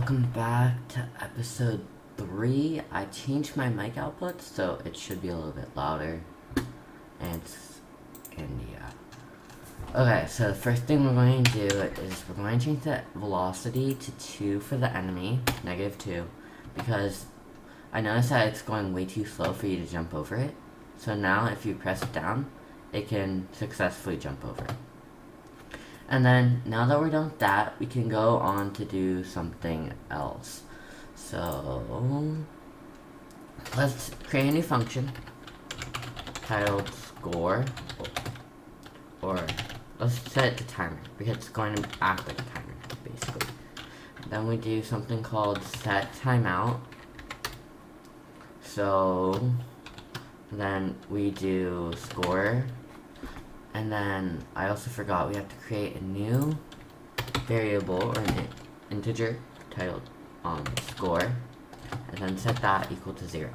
welcome back to episode 3. I changed my mic output so it should be a little bit louder. And yeah. Okay, so the first thing we're going to do is we're going to change the velocity to 2 for the enemy, -2, because I noticed that it's going way too slow for you to jump over it. So now if you press it down, it can successfully jump over it. And then, now that we're done with that, we can go on to do something else. So, let's create a new function titled score, or let's set it to timer, because it's going to act like a timer, basically. Then we do something called set timeout. So, then we do score. And then, I also forgot we have to create a new variable, or an integer, titled score, and then set that equal to 0.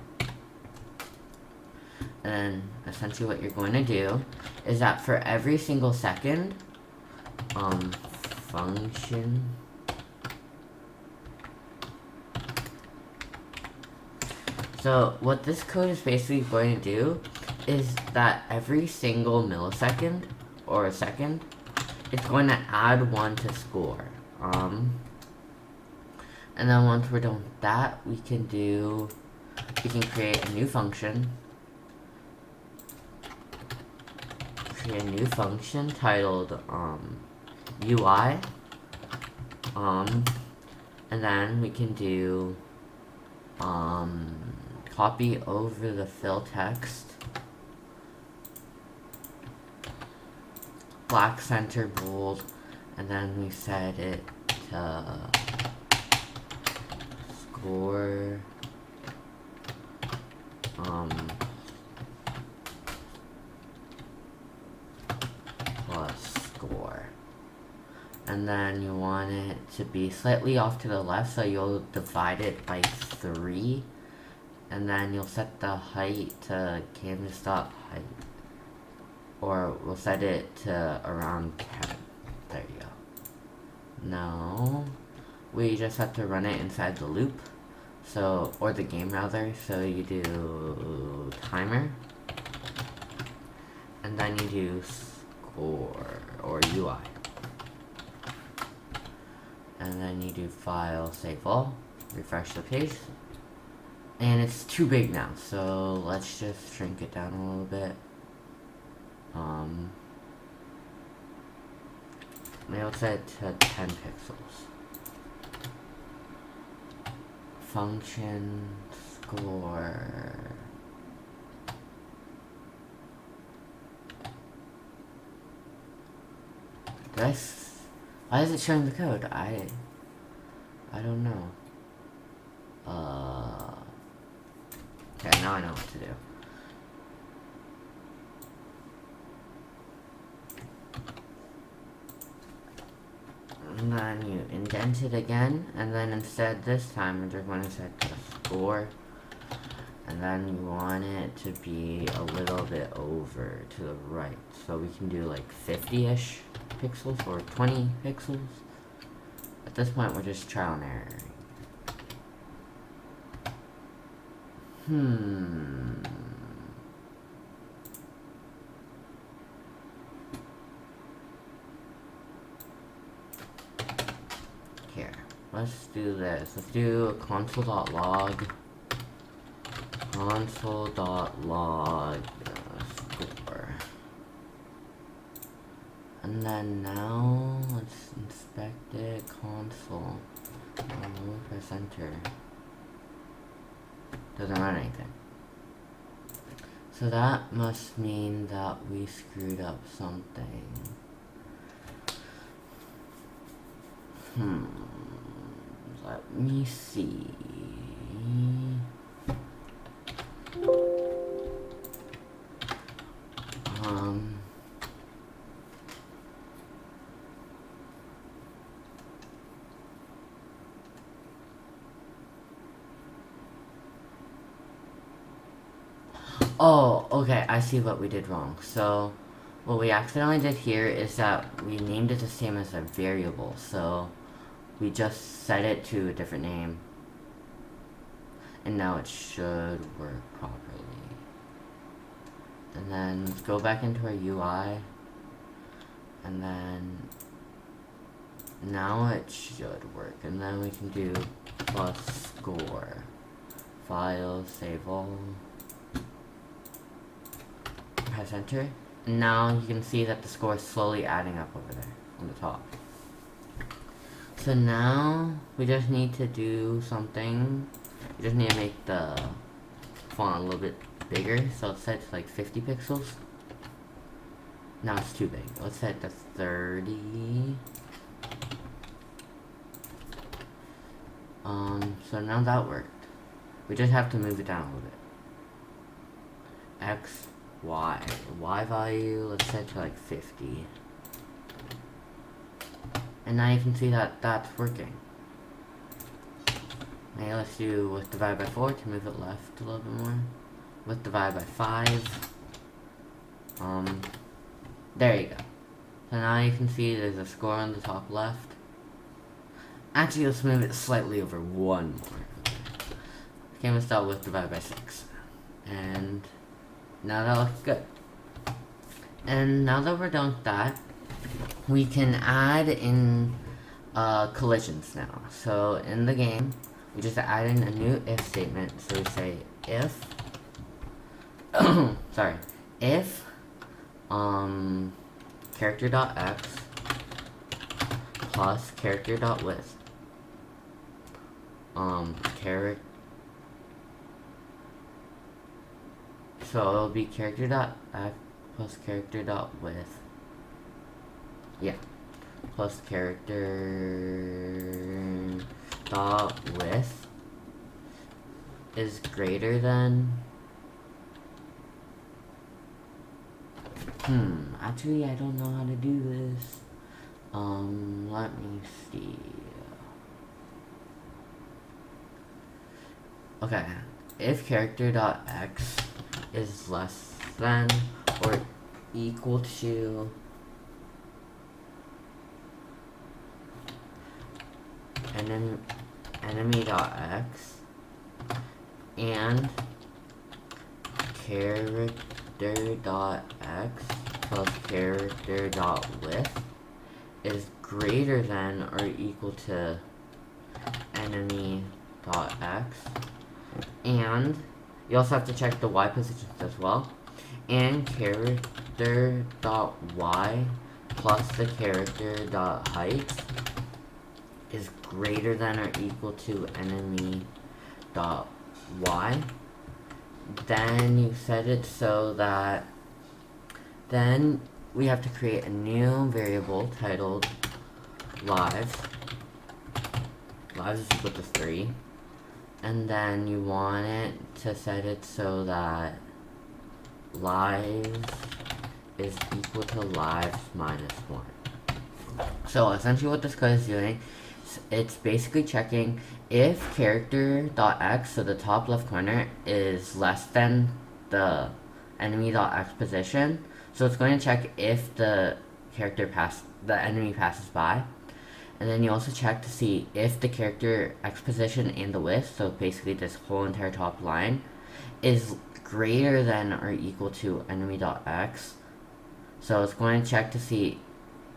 And then, essentially what you're going to do is that for every single second, function, so what this code is basically going to do is that every single millisecond or second, it's going to add 1 to score. And then once we're done with that, we can create a new function. Create a new function titled UI. And then we can do copy over the fill text, black center bold, and then we set it to score plus score. And then you want it to be slightly off to the left, so you'll divide it by 3. And then you'll set the height to canvas dot height. Or we'll set it to around 10. There you go. Now, we just have to run it inside the loop. So, or the game rather. So you do timer. And then you do score, or UI. And then you do file, save all, refresh the page. And it's too big now, so let's just shrink it down a little bit. Maybe I'll set it to 10 pixels. Function score. Why is it showing the code? I don't know. Okay, now I know what to do. And then you indent it again, and then instead this time we're just going to set the score, and then you want it to be a little bit over to the right, so we can do like 50-ish pixels or 20 pixels. At this point we're just trial and error. Here, let's do this. Let's do console.log score. And then now let's inspect it. Console. Press enter. Doesn't run anything. So that must mean that we screwed up something. Let me see. Oh, okay, I see what we did wrong. So, what we accidentally did here is that we named it the same as a variable. So, we just set it to a different name. And now it should work properly. And then let's go back into our UI. And then now it should work. And then we can do plus score. File, save all. Press enter. And now you can see that the score is slowly adding up over there on the top. So now we just need to do something. We just need to make the font a little bit bigger. So it's set to like 50 pixels. Now it's too big. Let's set it to 30. So now that worked. We just have to move it down a little bit. X, Y. Y value, let's set to like 50. And now you can see that that's working. Now let's do with divided by 4 to move it left a little bit more. With divided by 5. There you go. So now you can see there's a score on the top left. Actually, let's move it slightly over one more. Okay, let's start with divided by 6. And now that looks good. And now that we're done with that, we can add in collisions now. So in the game, we just add in a new if statement. So we say if, sorry, if character.x plus character.width so it'll be character.x plus character.width, yeah, plus character.width is greater than actually I don't know how to do this. Let me see. Okay, if character.x is less than or equal to enemy.x and character.x plus character.width is greater than or equal to enemy.x, and you also have to check the y positions as well, and character.y plus the character.height is greater than or equal to enemy.y. Then you set it so that then we have to create a new variable titled lives. Lives is equal to 3. And then you want it to set it so that lives is equal to lives minus 1. So essentially what this code is doing, it's basically checking if character.x, so the top left corner, is less than the enemy.x position. So it's going to check if the enemy passes by. And then you also check to see if the character x position and the width, so basically this whole entire top line, is greater than or equal to enemy.x. So it's going to check to see,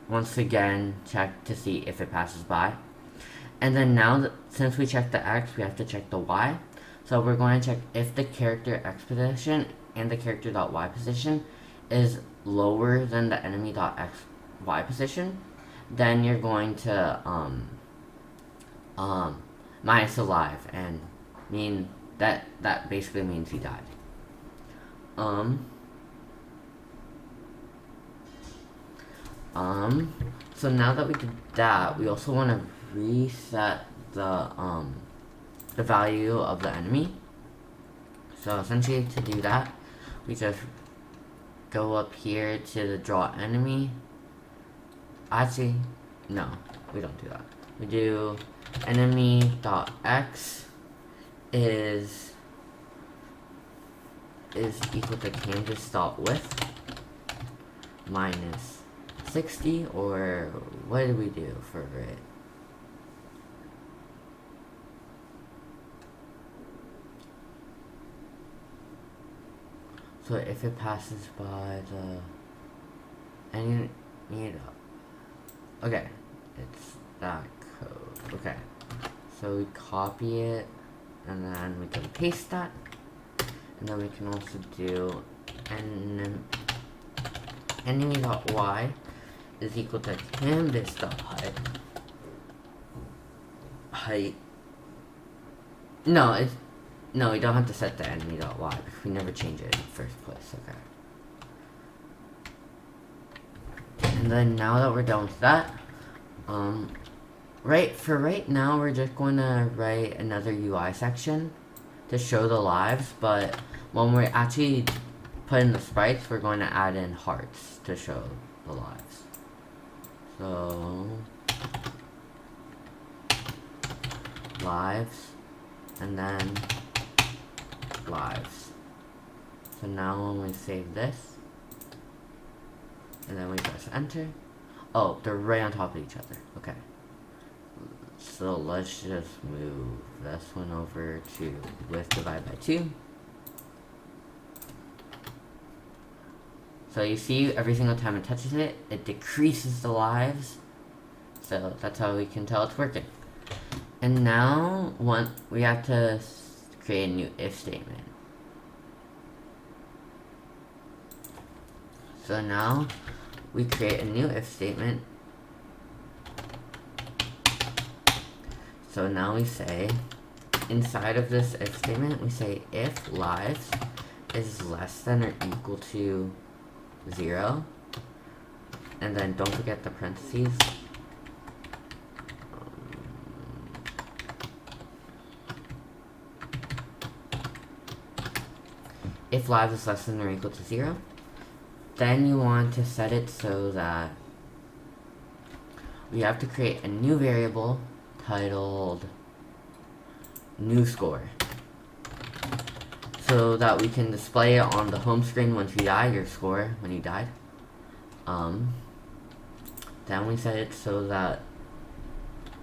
once again, check to see if it passes by. And then now, since we checked the x, we have to check the y. So we're going to check if the character x position and the character.y position is lower than the enemy.xy position. Then you're going to minus the live, and mean that basically means he died. So now that we did that, we also want to reset the value of the enemy. So essentially to do that, we just go up here to the draw enemy. Actually, no, we don't do that. We do enemy.x is equal to canvas.width minus 60, or what did we do for it? So if it passes by the, and you need, okay, it's that code. Okay, so we copy it, and then we can paste that, and then we can also do enemy.y is equal to canvas.height. No, we don't have to set the enemy.y because we never change it in the first place. Okay. And then now that we're done with that, right now we're just going to write another UI section to show the lives, but when we're actually putting the sprites, we're going to add in hearts to show the lives. So lives, and then lives. So now when we save this, and then we press enter. Oh, they're right on top of each other. Okay. So let's just move this one over to width divided by 2. So you see every single time it touches it, it decreases the lives. So that's how we can tell it's working. And now we have to create a new if statement. So now we create a new if statement. So now we say, inside of this if statement, we say if lives is less than or equal to 0, and then don't forget the parentheses. If lives is less than or equal to 0, then you want to set it so that we have to create a new variable titled new score, so that we can display it on the home screen once you die, your score when you died. Then we set it so that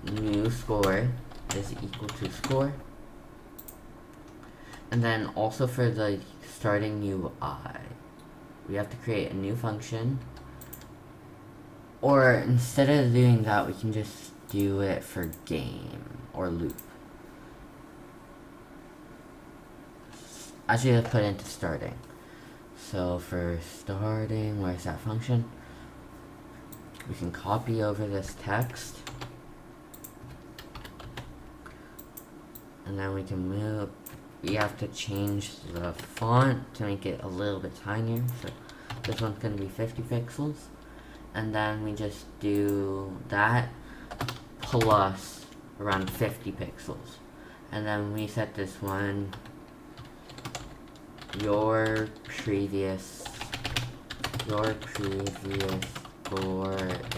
new score is equal to score. And then also for the starting UI, we have to create a new function. Or instead of doing that, we can just do it for game or loop. Actually, let's put it into starting. So for starting, where's that function? We can copy over this text. And then we can move. We have to change the font to make it a little bit tinier. So this one's going to be 50 pixels. And then we just do that plus around 50 pixels. And then we set this one, your previous score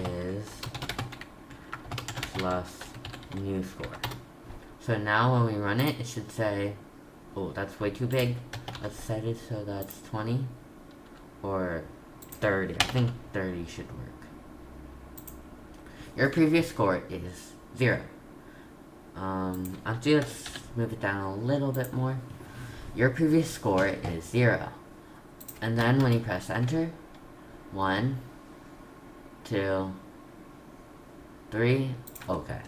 is plus new score. So now when we run it, it should say, oh, that's way too big. Let's set it so that's 20 or 30. I think 30 should work. Your previous score is 0. Actually, let's move it down a little bit more. Your previous score is 0. And then when you press enter, 1, 2, 3, okay.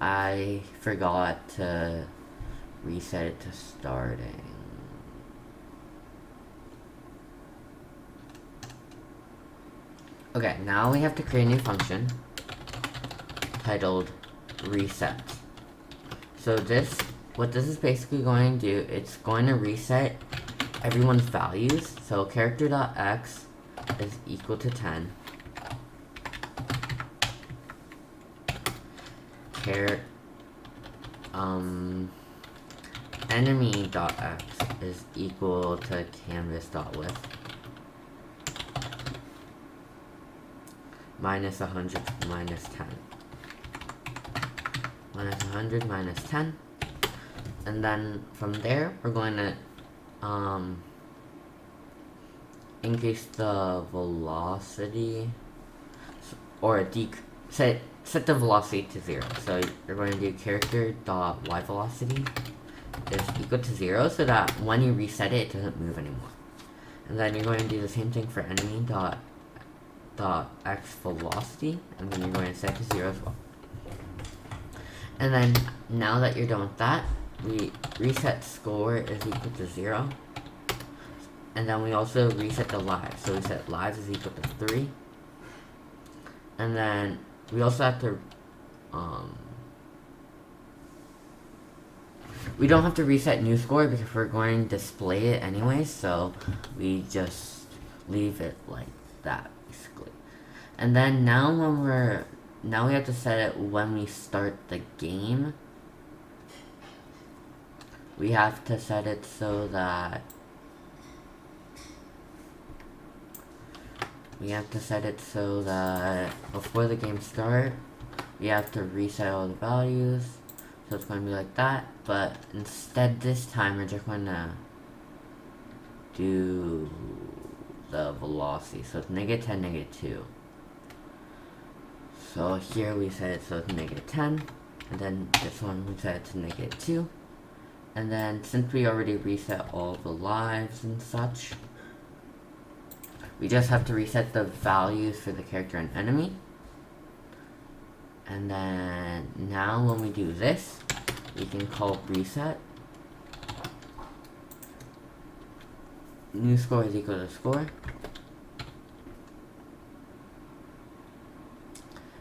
I forgot to reset it to starting. Okay, now we have to create a new function titled reset. So what this is basically going to do, it's going to reset everyone's values. So character.x is equal to 10. Enemy.x is equal to canvas.width minus 100 minus 10. Minus 100 minus 10. And then from there, we're going to increase the velocity, or set the velocity to 0. So you're going to do character.y velocity is equal to 0, so that when you reset it, it doesn't move anymore. And then you're going to do the same thing for enemy dot x velocity, and then you're going to set to 0 as well. And then now that you're done with that, we reset score is equal to 0. And then we also reset the lives. So we set lives is equal to 3. And then we also have to we don't have to reset new score because we're going to display it anyway, so we just leave it like that basically. And then now we have to set it when we start the game. We have to set it so that before the game starts, we have to reset all the values. So it's going to be like that, but instead this time we're just going to do the velocity. So it's -10, -2. So here we set it so it's -10, and then this one we set it to -2. And then since we already reset all the lives and such, we just have to reset the values for the character and enemy. And then now when we do this, we can call reset. New score is equal to score.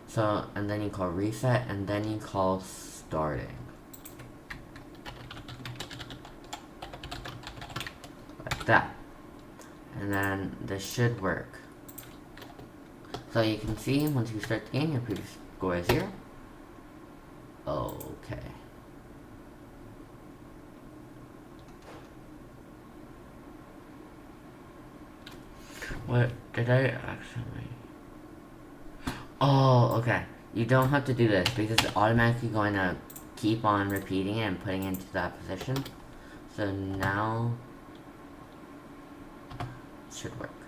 So, and then you call reset, and then you call starting. Like that. And then this should work. So you can see once you start the game, your previous score is 0. Okay. What did I actually? Oh, okay. You don't have to do this because it's automatically going to keep on repeating it and putting it into that position. So now it should work.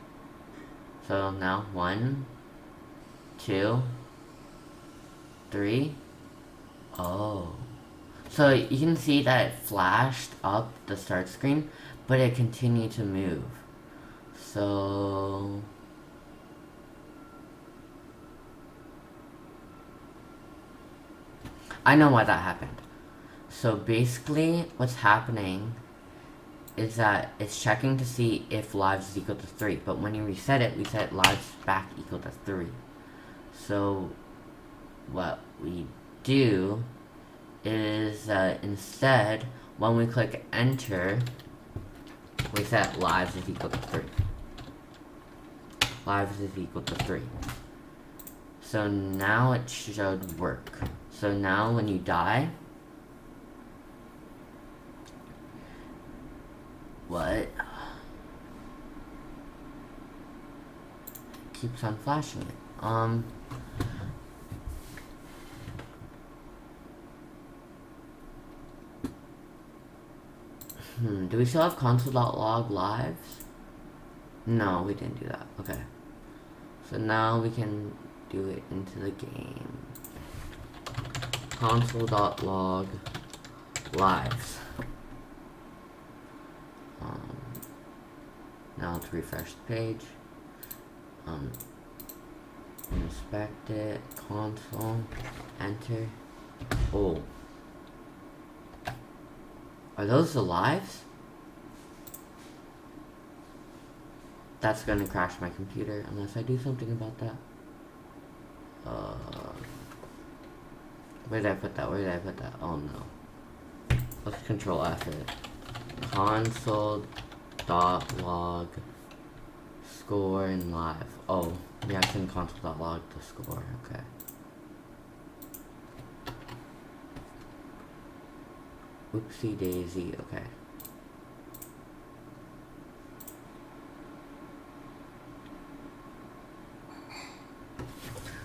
So now 1, 2, 3. Oh. So you can see that it flashed up the start screen, but it continued to move. So I know why that happened. So basically what's happening is that it's checking to see if lives is equal to 3, but when you reset it, we set lives back equal to 3. So what we do is instead, when we click enter, we set lives is equal to 3. Lives is equal to 3. So now it should work. So now when you die, what? Keeps on flashing it. Do we still have console.log lives? No, we didn't do that. Okay. So now we can do it into the game. Console.log lives. Now let's refresh the page. Inspect it, console, enter. Oh. Are those the lives? That's gonna crash my computer unless I do something about that. Where did I put that? Where did I put that? Oh no. Let's control F it. Console.log score and live. Oh, we have to console.log the score. Okay. Oopsie daisy. Okay.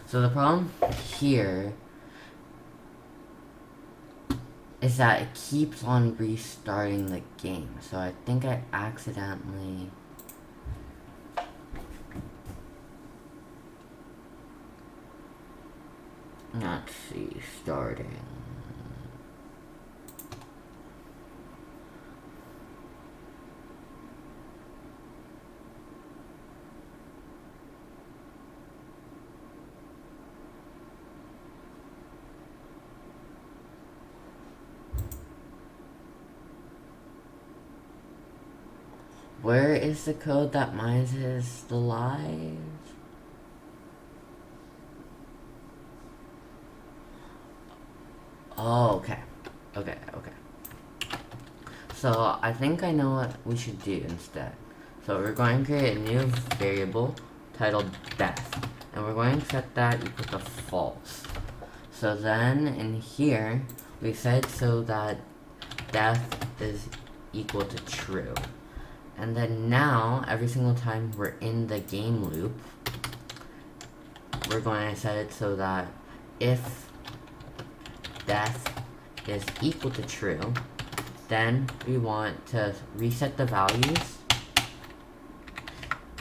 So the problem here is that it keeps on restarting the game. So I think I accidentally... Let's see, starting. Where is the code that mines the lives? Oh, okay. Okay. So I think I know what we should do instead. So we're going to create a new variable titled death. And we're going to set that equal to false. So then in here, we said so that death is equal to true. And then now, every single time we're in the game loop, we're going to set it so that if death is equal to true, then we want to reset the values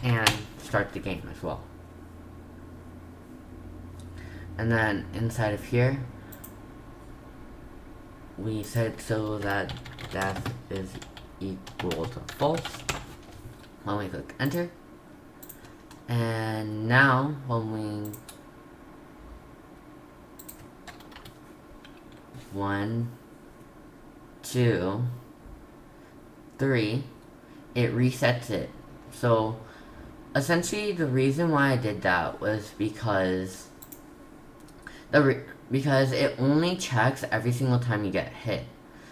and start the game as well. And then inside of here, we set so that death is equal to false when we click enter. And now when we 1, 2, 3, it resets it. So essentially the reason why I did that was because it only checks every single time you get hit.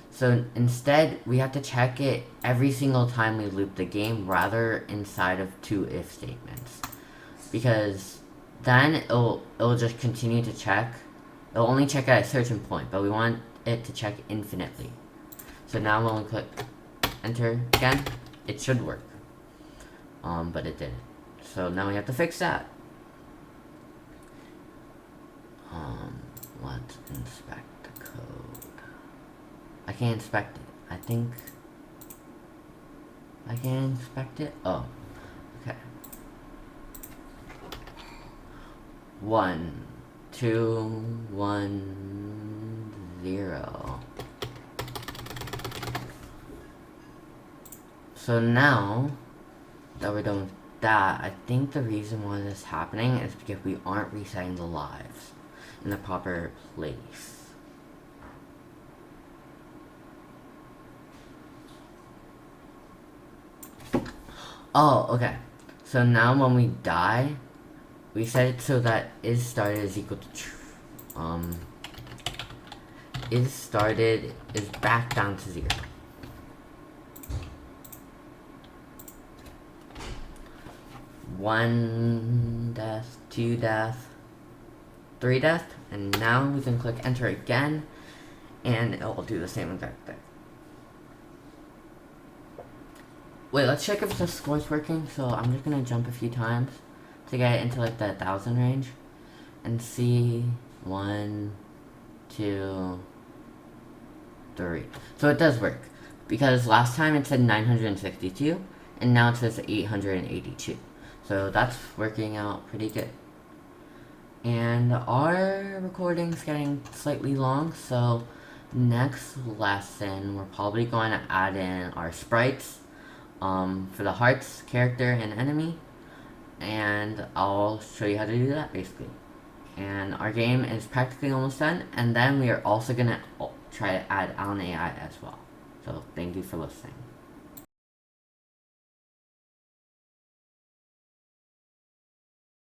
So instead, we have to check it every single time we loop the game, rather inside of 2 if statements. Because then it'll just continue to check. It'll only check at a certain point, but we want it to check infinitely. So now when we click enter again, it should work. But it didn't. So now we have to fix that. Let's inspect the code. I can't inspect it. I think I can inspect it. Oh, okay. 1, 2, 1, 0. So now that we're done with that, I think the reason why this is happening is because we aren't resetting the lives in the proper place. Oh, okay. So now when we die, we set it so that is started is equal to is started is back down to 0. One death, 2 death, 3 death, and now we can click enter again, and it will do the same exact thing. Wait, let's check if the score's working. So I'm just gonna jump a few times to get into like the 1,000 range and see 1, 2, 3. So it does work because last time it said 962 and now it says 882. So that's working out pretty good. And our recording's getting slightly long, so next lesson we're probably going to add in our sprites for the hearts, character, and enemy, and I'll show you how to do that basically. And our game is practically almost done, and then we are also going to try to add on AI as well. So thank you for listening.